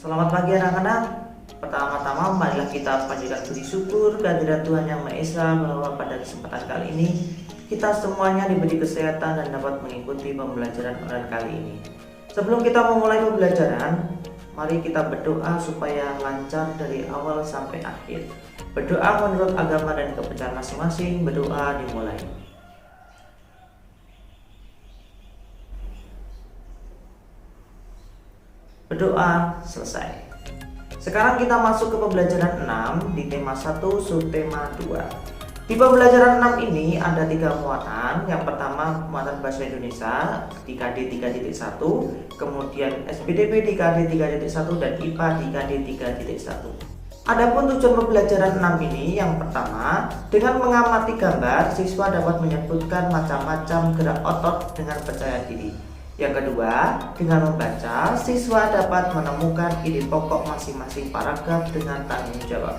Selamat pagi anak-anak. Pertama-tama marilah kita panjatkan puji syukur kehadirat Tuhan Yang Maha Esa bahwa pada kesempatan kali ini kita semuanya diberi kesehatan dan dapat mengikuti pembelajaran online kali ini. Sebelum kita memulai pembelajaran, mari kita berdoa supaya lancar dari awal sampai akhir. Berdoa menurut agama dan kepercayaan masing-masing. Berdoa dimulai. Berdoa selesai. Sekarang kita masuk ke pembelajaran 6 di tema 1 subtema 2. Di pembelajaran 6 ini ada 3 muatan. Yang pertama muatan bahasa Indonesia di KD 3.1, kemudian SPDP di KD 3.1 dan IPA di KD 3.1. Adapun tujuan pembelajaran 6 ini, yang pertama, dengan mengamati gambar siswa dapat menyebutkan macam-macam gerak otot dengan percaya diri. Yang kedua, dengan membaca, siswa dapat menemukan ide pokok masing-masing paragraf dengan tanggung jawab.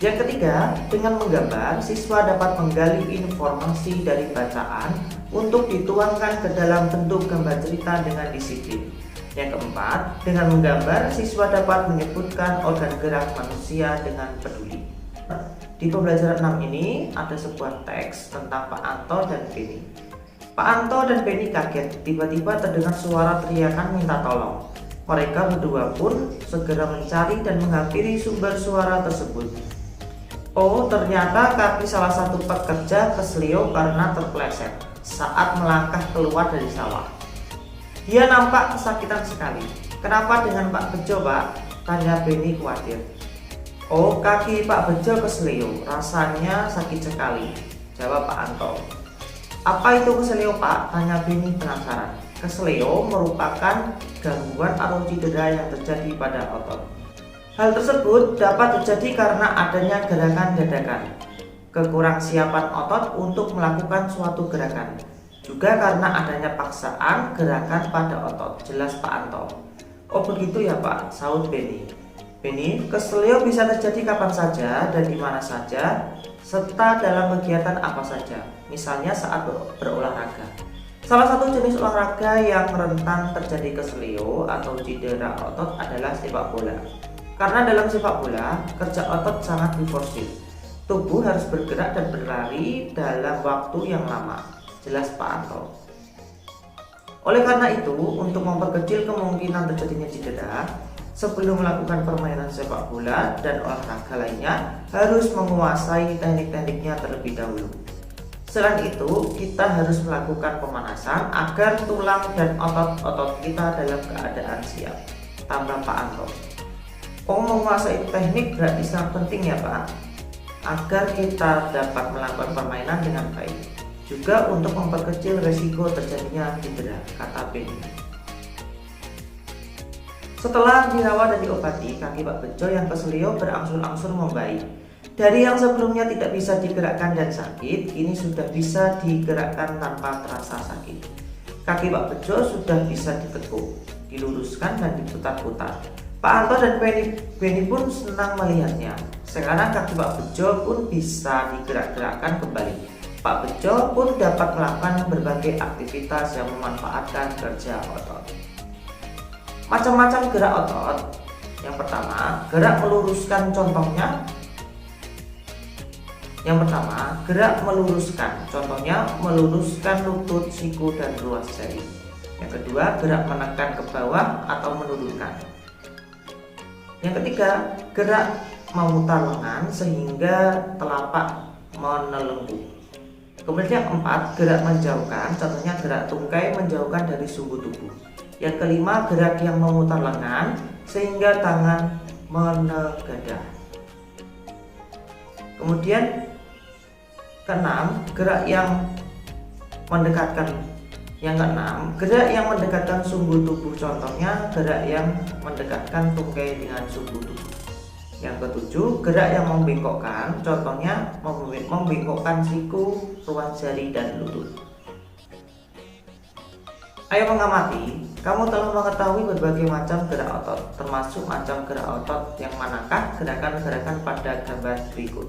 Yang ketiga, dengan menggambar, siswa dapat menggali informasi dari bacaan untuk dituangkan ke dalam bentuk gambar cerita dengan disiplin. Yang keempat, dengan menggambar, siswa dapat menyebutkan organ gerak manusia dengan peduli. Di pembelajaran 6 ini ada sebuah teks tentang Pak Anto dan Beni. Pak Anto dan Beni kaget, tiba-tiba terdengar suara teriakan minta tolong. Mereka berdua pun segera mencari dan menghampiri sumber suara tersebut. Oh, ternyata kaki salah satu pekerja keselio karena terpeleset saat melangkah keluar dari sawah. Dia nampak kesakitan sekali. Kenapa dengan Pak Bejo, Pak? Tanya Beni khawatir. Oh, kaki Pak Bejo keselio, rasanya sakit sekali, jawab Pak Anto. Apa itu keselio, Pak? Tanya Beni penasaran. Keselio merupakan gangguan atau cedera yang terjadi pada otot. Hal tersebut dapat terjadi karena adanya gerakan dadakan, kekurangsiapan otot untuk melakukan suatu gerakan, juga karena adanya paksaan gerakan pada otot, jelas Pak Anto. Oh begitu ya Pak, sahut Beni. Beni, keselio bisa terjadi kapan saja dan di mana saja, serta dalam kegiatan apa saja, misalnya saat berolahraga. Salah satu jenis olahraga yang rentan terjadi keselio atau cedera otot adalah sepak bola. Karena dalam sepak bola, kerja otot sangat diforsir. Tubuh harus bergerak dan berlari dalam waktu yang lama, jelas Pak Anto. Oleh karena itu, untuk memperkecil kemungkinan terjadinya cedera, sebelum melakukan permainan sepak bola dan olahraga lainnya, harus menguasai teknik-tekniknya terlebih dahulu. Selain itu, kita harus melakukan pemanasan agar tulang dan otot-otot kita dalam keadaan siap, tambah Pak Anto. Oh, menguasai teknik berarti sangat penting ya Pak, agar kita dapat melakukan permainan dengan baik. Juga untuk memperkecil resiko terjadinya cedera, kata Beni. Setelah dirawat dan diobati, kaki Pak Bejo yang keselio berangsur-angsur membaik. Dari yang sebelumnya tidak bisa digerakkan dan sakit, kini sudah bisa digerakkan tanpa terasa sakit. Kaki Pak Bejo sudah bisa ditekuk, diluruskan dan diputar-putar. Pak Anto dan Beni pun senang melihatnya. Sekarang kaki Pak Bejo pun bisa digerak-gerakkan kembali. Pak Bejo pun dapat melakukan berbagai aktivitas yang memanfaatkan kerja otot. Macam-macam gerak otot. Yang pertama, gerak meluruskan, contohnya. Yang pertama, gerak meluruskan, contohnya meluruskan lutut, siku, dan ruas jari. Yang kedua, gerak menekan ke bawah atau menurunkan. Yang ketiga, gerak memutar lengan sehingga telapak menelungkup. Kemudian yang keempat, gerak menjauhkan, contohnya gerak tungkai menjauhkan dari sumbu tubuh. Yang kelima, gerak yang memutar lengan sehingga tangan menegadah. Kemudian keenam, gerak yang mendekatkan. Yang keenam, gerak yang mendekatkan sumbu tubuh, contohnya gerak yang mendekatkan tungkai dengan sumbu tubuh. Yang ketujuh, gerak yang membengkokkan, contohnya membengkokkan siku, ruas jari, dan lutut. Ayo mengamati, kamu telah mengetahui berbagai macam gerak otot, termasuk macam gerak otot yang manakah gerakan-gerakan pada gambar berikut.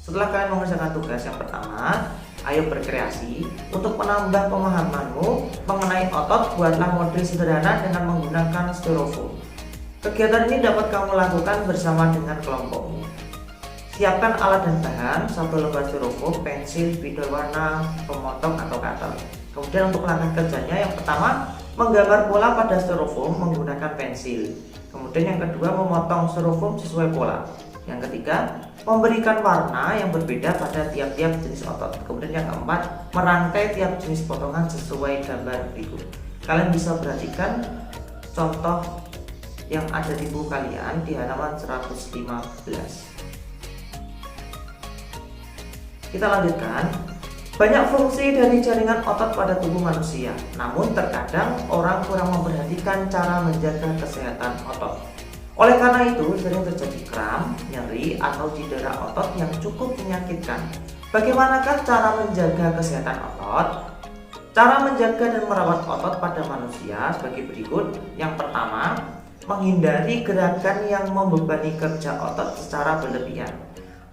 Setelah kalian mengerjakan tugas yang pertama, Ayo berkreasi. Untuk menambah pemahamanmu mengenai otot, buatlah model sederhana dengan menggunakan styrofoam. Kegiatan ini dapat kamu lakukan bersama dengan kelompokmu. Siapkan alat dan bahan: 1 lembar styrofoam, pensil, spidol warna, pemotong atau cutter. Kemudian untuk langkah kerjanya, yang pertama menggambar pola pada styrofoam menggunakan pensil. Kemudian yang kedua memotong styrofoam sesuai pola. Yang ketiga memberikan warna yang berbeda pada tiap-tiap jenis otot. Kemudian yang keempat merangkai tiap jenis potongan sesuai gambar berikut. Kalian bisa perhatikan contoh yang ada di buku kalian di halaman 115. Kita lanjutkan. Banyak fungsi dari jaringan otot pada tubuh manusia, namun terkadang orang kurang memperhatikan cara menjaga kesehatan otot. Oleh karena itu, sering terjadi kram, nyeri, atau cedera otot yang cukup menyakitkan. Bagaimanakah cara menjaga kesehatan otot? Cara menjaga dan merawat otot pada manusia sebagai berikut. Yang pertama, menghindari gerakan yang membebani kerja otot secara berlebihan.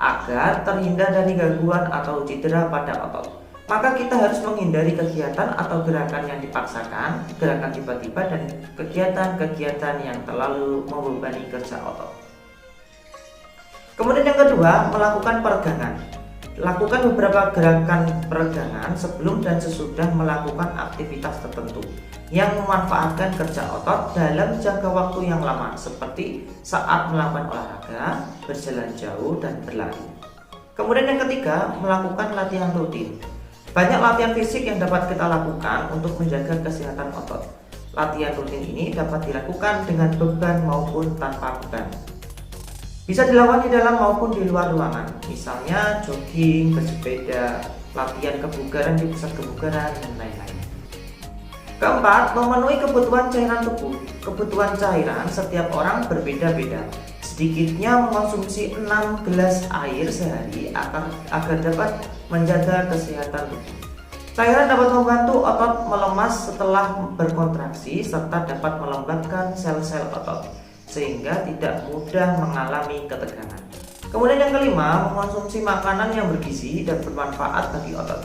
Agar terhindar dari gangguan atau cedera pada otot, maka kita harus menghindari kegiatan atau gerakan yang dipaksakan, gerakan tiba-tiba, dan kegiatan-kegiatan yang terlalu membebani kerja otot. Kemudian yang kedua, melakukan peregangan. Lakukan beberapa gerakan peregangan sebelum dan sesudah melakukan aktivitas tertentu yang memanfaatkan kerja otot dalam jangka waktu yang lama, seperti saat melakukan olahraga, berjalan jauh, dan berlari. Kemudian yang ketiga, melakukan latihan rutin. Banyak latihan fisik yang dapat kita lakukan untuk menjaga kesehatan otot. Latihan rutin ini dapat dilakukan dengan beban maupun tanpa beban. Bisa dilakukan di dalam maupun di luar ruangan, misalnya jogging, bersepeda, latihan kebugaran di pusat kebugaran, dan lain-lain. Keempat, memenuhi kebutuhan cairan tubuh. Kebutuhan cairan setiap orang berbeda-beda. Sedikitnya mengonsumsi 6 gelas air sehari agar dapat menjaga kesehatan tubuh. Cairan dapat membantu otot melemas setelah berkontraksi serta dapat melembabkan sel-sel otot, sehingga tidak mudah mengalami ketegangan. Kemudian yang kelima, mengonsumsi makanan yang bergizi dan bermanfaat bagi otot.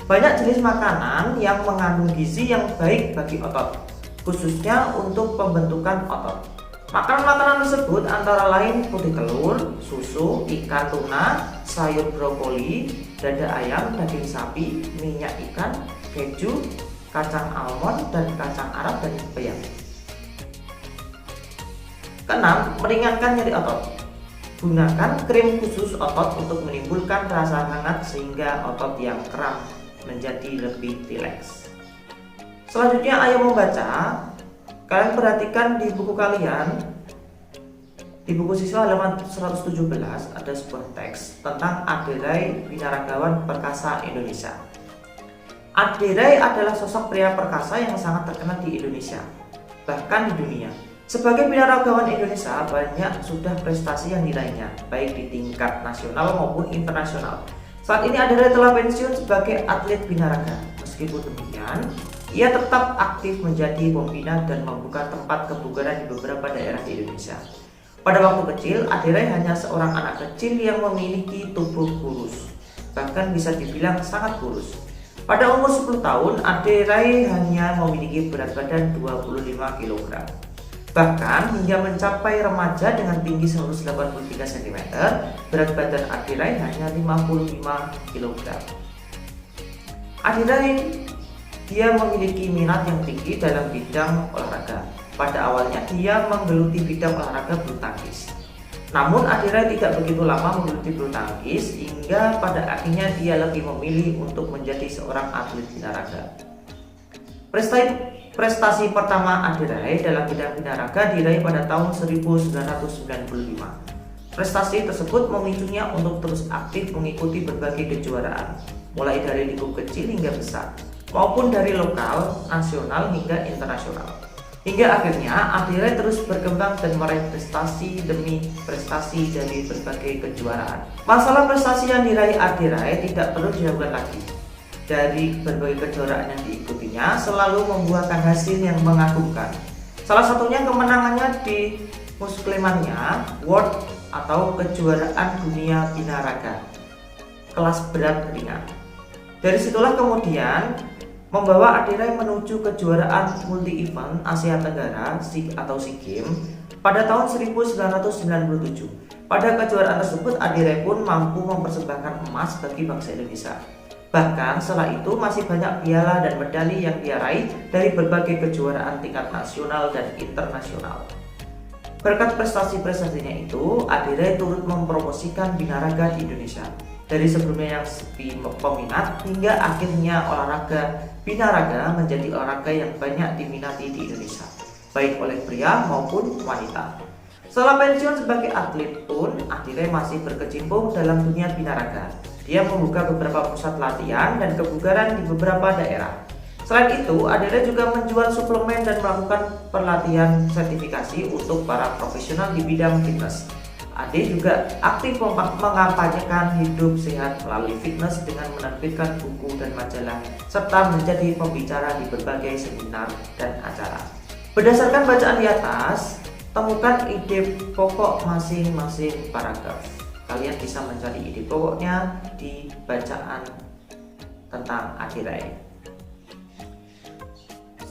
Banyak jenis makanan yang mengandung gizi yang baik bagi otot, khususnya untuk pembentukan otot. Makanan-makanan tersebut antara lain putih telur, susu, ikan tuna, sayur brokoli, dada ayam, daging sapi, minyak ikan, keju, kacang almond, dan kacang Arab, dan peyang. Keenam, meringankan nyeri otot. Gunakan krim khusus otot untuk menimbulkan rasa hangat sehingga otot yang kram menjadi lebih rileks. Selanjutnya, ayo membaca. Kalian perhatikan di buku kalian, di buku siswa halaman 117 ada sebuah teks tentang Aderai Binaragawan Perkasa Indonesia. Aderai adalah sosok pria perkasa yang sangat terkenal di Indonesia, bahkan di dunia. Sebagai binaragawan Indonesia, banyak sudah prestasi yang diraihnya, baik di tingkat nasional maupun internasional. Saat ini Aderai telah pensiun sebagai atlet binaraga. Meskipun demikian, ia tetap aktif menjadi pembina dan membuka tempat kebugaran di beberapa daerah di Indonesia. Pada waktu kecil, Aderai hanya seorang anak kecil yang memiliki tubuh kurus, bahkan bisa dibilang sangat kurus. Pada umur 10 tahun, Aderai hanya memiliki berat badan 25 kg. Bahkan hingga mencapai remaja dengan tinggi 183 cm, berat badan Aderai hanya 55 kg. Aderai dia memiliki minat yang tinggi dalam bidang olahraga. Pada awalnya dia menggeluti bidang olahraga bulu tangkis. Namun Aderai tidak begitu lama menggeluti bulu tangkis hingga pada akhirnya dia lebih memilih untuk menjadi seorang atlet binaraga. Prestasi pertama Aderai dalam bidang binaraga diraih pada tahun 1995. Prestasi tersebut memicunya untuk terus aktif mengikuti berbagai kejuaraan, mulai dari lingkup kecil hingga besar, maupun dari lokal, nasional, hingga internasional. Hingga akhirnya Aderai terus berkembang dan meraih prestasi demi prestasi dari berbagai kejuaraan. Masalah prestasi yang diraih Aderai tidak perlu diragukan lagi. Dari berbagai kejuaraan yang diikutinya selalu membuahkan hasil yang mengagumkan. Salah satunya kemenangannya di Musclemania World atau kejuaraan dunia binaraga kelas berat ringan. Dari situlah kemudian membawa Adirai menuju kejuaraan multi-event Asia Tenggara atau SEA Games pada tahun 1997. Pada kejuaraan tersebut Adirai pun mampu mempersembahkan emas bagi bangsa Indonesia. Bahkan setelah itu masih banyak piala dan medali yang dia raih dari berbagai kejuaraan tingkat nasional dan internasional. Berkat prestasi-prestasinya itu, Adirai turut mempromosikan binaraga di Indonesia. Dari sebelumnya yang sepi peminat hingga akhirnya olahraga binaraga menjadi olahraga yang banyak diminati di Indonesia, baik oleh pria maupun wanita. Setelah pensiun sebagai atlet pun, Adirai masih berkecimpung dalam dunia binaraga. Dia membuka beberapa pusat latihan dan kebugaran di beberapa daerah. Selain itu, Adirai juga menjual suplemen dan melakukan pelatihan sertifikasi untuk para profesional di bidang fitness. Ade juga aktif mengampanyekan hidup sehat melalui fitness dengan menerbitkan buku dan majalah serta menjadi pembicara di berbagai seminar dan acara. Berdasarkan bacaan di atas, temukan ide pokok masing-masing paragraf. Kalian bisa mencari ide pokoknya di bacaan tentang Adirai.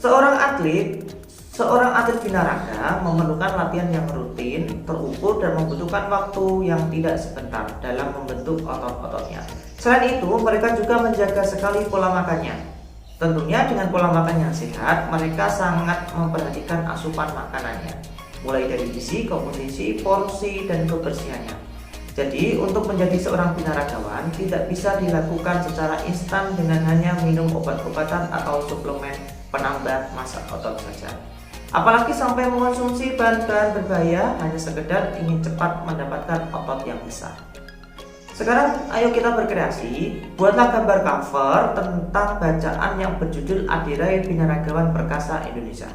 Seorang atlet binaraga memerlukan latihan yang rutin, terukur, dan membutuhkan waktu yang tidak sebentar dalam membentuk otot-ototnya. Selain itu, mereka juga menjaga sekali pola makannya. Tentunya dengan pola makan yang sehat, mereka sangat memperhatikan asupan makanannya, mulai dari gizi, komposisi, porsi, dan kebersihannya. Jadi, untuk menjadi seorang binaragawan tidak bisa dilakukan secara instan dengan hanya minum obat-obatan atau suplemen penambah massa otot saja. Apalagi sampai mengonsumsi bahan-bahan berbahaya hanya sekedar ingin cepat mendapatkan otot yang besar. Sekarang ayo kita berkreasi, buatlah gambar cover tentang bacaan yang berjudul Adirai Binaragawan Perkasa Indonesia.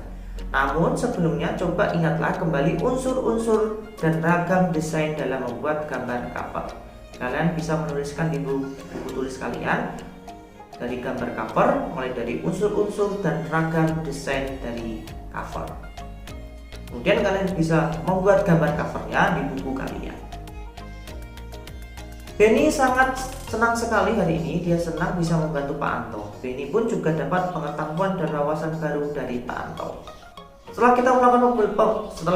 Namun sebelumnya coba ingatlah kembali unsur-unsur dan ragam desain dalam membuat gambar cover. Kalian bisa menuliskan di buku tulis kalian dari gambar cover, mulai dari unsur-unsur dan ragam desain dari cover. Kemudian kalian bisa membuat gambar covernya di buku kalian. Benny sangat senang sekali hari ini, dia senang bisa membantu Pak Anto. Benny pun juga dapat pengetahuan dan wawasan baru dari Pak Anto. Setelah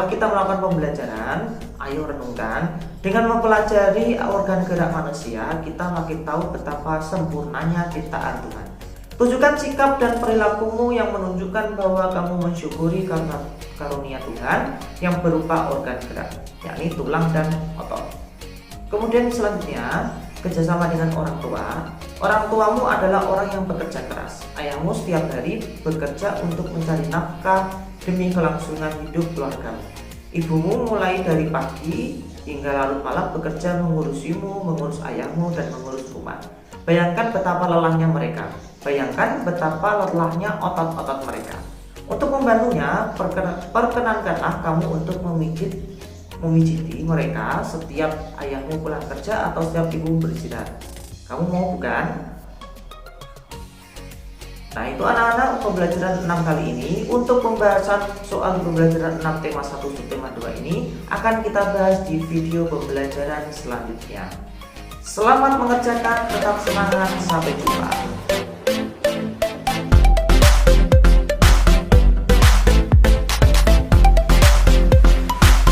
kita melakukan pembelajaran, ayo renungkan. Dengan mempelajari organ gerak manusia, kita makin tahu betapa sempurnanya ciptaan Tuhan. Tunjukkan sikap dan perilakumu yang menunjukkan bahwa kamu mensyukuri karena karunia Tuhan yang berupa organ gerak, yakni tulang dan otot. Kemudian selanjutnya, kerjasama dengan orang tua. Orang tuamu adalah orang yang bekerja keras. Ayahmu setiap hari bekerja untuk mencari nafkah demi kelangsungan hidup keluargamu. Ibumu mulai dari pagi hingga larut malam bekerja mengurusimu, mengurus ayahmu, dan mengurus rumah. Bayangkan betapa lelahnya mereka. Bayangkan betapa lelahnya otot-otot mereka. Untuk membantunya, perkenankanlah kamu untuk memijiti mereka setiap ayahmu pulang kerja atau setiap ibu beristirahat. Kamu mau bukan? Nah, itu anak-anak pembelajaran 6 kali ini. Untuk pembahasan soal pembelajaran 6 tema 1 subtema 2 ini akan kita bahas di video pembelajaran selanjutnya. Selamat mengerjakan, tetap semangat, sampai jumpa.